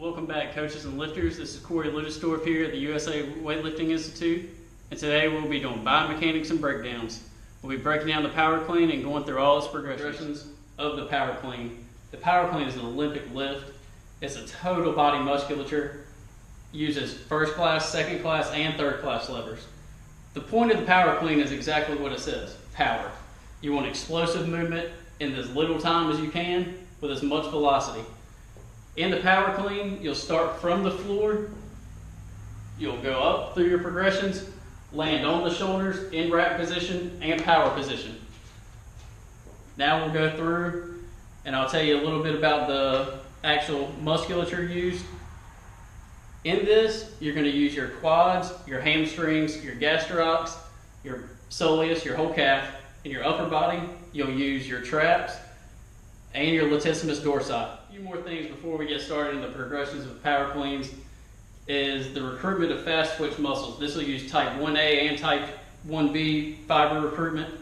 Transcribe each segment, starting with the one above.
Welcome back, coaches and lifters. This is Corey Littlestorff here at the USA Weightlifting Institute, and today we'll be doing biomechanics and breakdowns. We'll be breaking down the power clean and going through all its progressions of the power clean. The power clean is an Olympic lift. It's a total body musculature. Uses first class, second class, and third class levers. The point of the power clean is exactly what it says, power. You want explosive movement in as little time as you can with as much velocity. In the power clean, you'll start from the floor, you'll go up through your progressions, land on the shoulders in rack position and power position. Now we'll go through and I'll tell you a little bit about the actual musculature used. In this, you're going to use your quads, your hamstrings, your gastrocs, your soleus, your whole calf. In your upper body, you'll use your traps and your latissimus dorsi. A few more things before we get started in the progressions of power cleans is the recruitment of fast twitch muscles. This will use type 1A and type 1B fiber recruitment.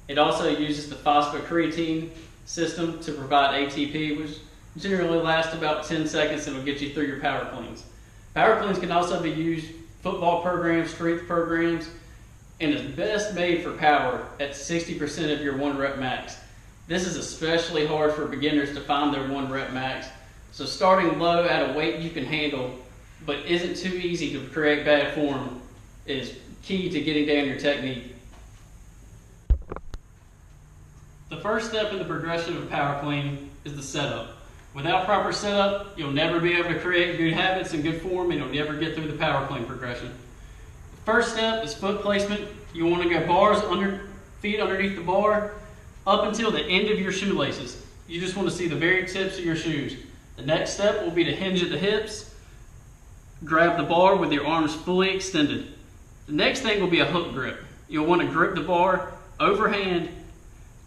It also uses the phosphocreatine system to provide ATP, which generally lasts about 10 seconds and will get you through your power cleans. Power cleans can also be used football programs, strength programs, and is best made for power at 60% of your 1 rep max. This is especially hard for beginners to find their 1 rep max. So starting low at a weight you can handle, but isn't too easy to create bad form, is key to getting down your technique. The first step in the progression of power clean is the setup. Without proper setup, you'll never be able to create good habits and good form, and you'll never get through the power clean progression. The first step is foot placement. You want to go feet underneath the bar up until the end of your shoelaces. You just want to see the very tips of your shoes. The next step will be to hinge at the hips, grab the bar with your arms fully extended. The next thing will be a hook grip. You'll want to grip the bar overhand,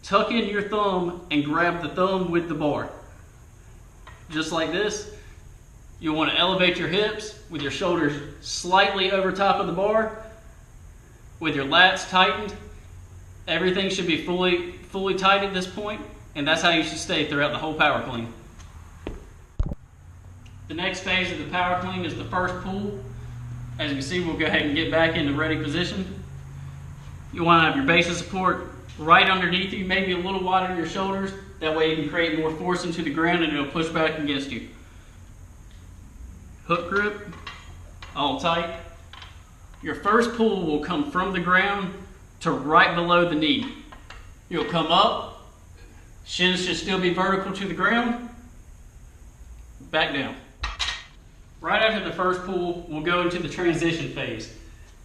tuck in your thumb, and grab the thumb with the bar. Just like this. You'll want to elevate your hips with your shoulders slightly over top of the bar, with your lats tightened. Everything should be fully tight at this point, and that's how you should stay throughout the whole power clean. The next phase of the power clean is the first pull. As you can see, we'll go ahead and get back into ready position. You want to have your base of support right underneath you, maybe a little wider than your shoulders. That way you can create more force into the ground and it'll push back against you. Hook grip, all tight. Your first pull will come from the ground to right below the knee. You'll come up, shins should still be vertical to the ground, back down. Right after the first pull, we'll go into the transition phase.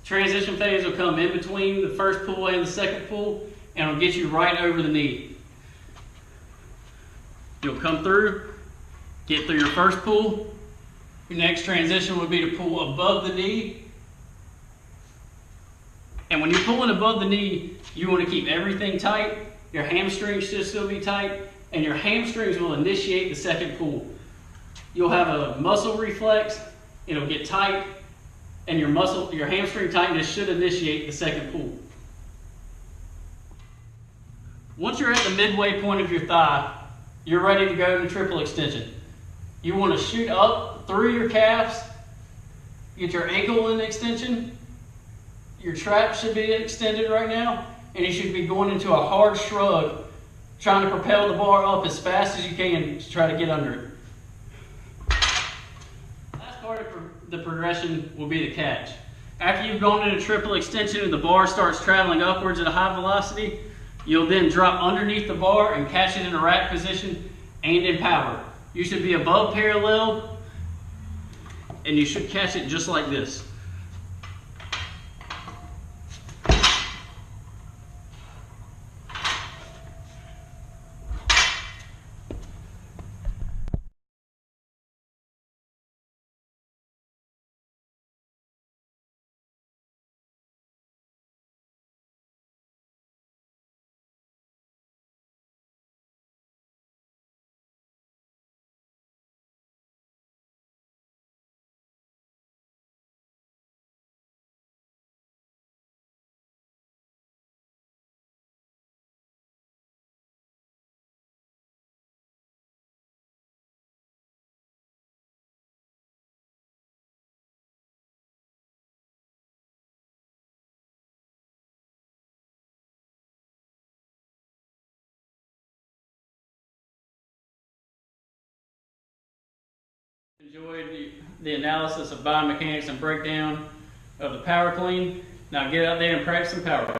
Transition phase will come in between the first pull and the second pull, and it'll get you right over the knee. You'll come through, get through your first pull. Your next transition would be to pull above the knee. And when you're pulling above the knee, you want to keep everything tight. Your hamstrings should still be tight, and your hamstrings will initiate the second pull. You'll have a muscle reflex, it'll get tight, and your hamstring tightness should initiate the second pull. Once you're at the midway point of your thigh, you're ready to go to triple extension. You want to shoot up through your calves, get your ankle in extension. Your trap should be extended right now, and you should be going into a hard shrug, trying to propel the bar up as fast as you can to try to get under it. Last part of the progression will be the catch. After you've gone into triple extension and the bar starts traveling upwards at a high velocity, you'll then drop underneath the bar and catch it in a rack position and in power. You should be above parallel, and you should catch it just like this. Enjoyed the analysis of biomechanics and breakdown of the power clean. Now get out there and practice some power.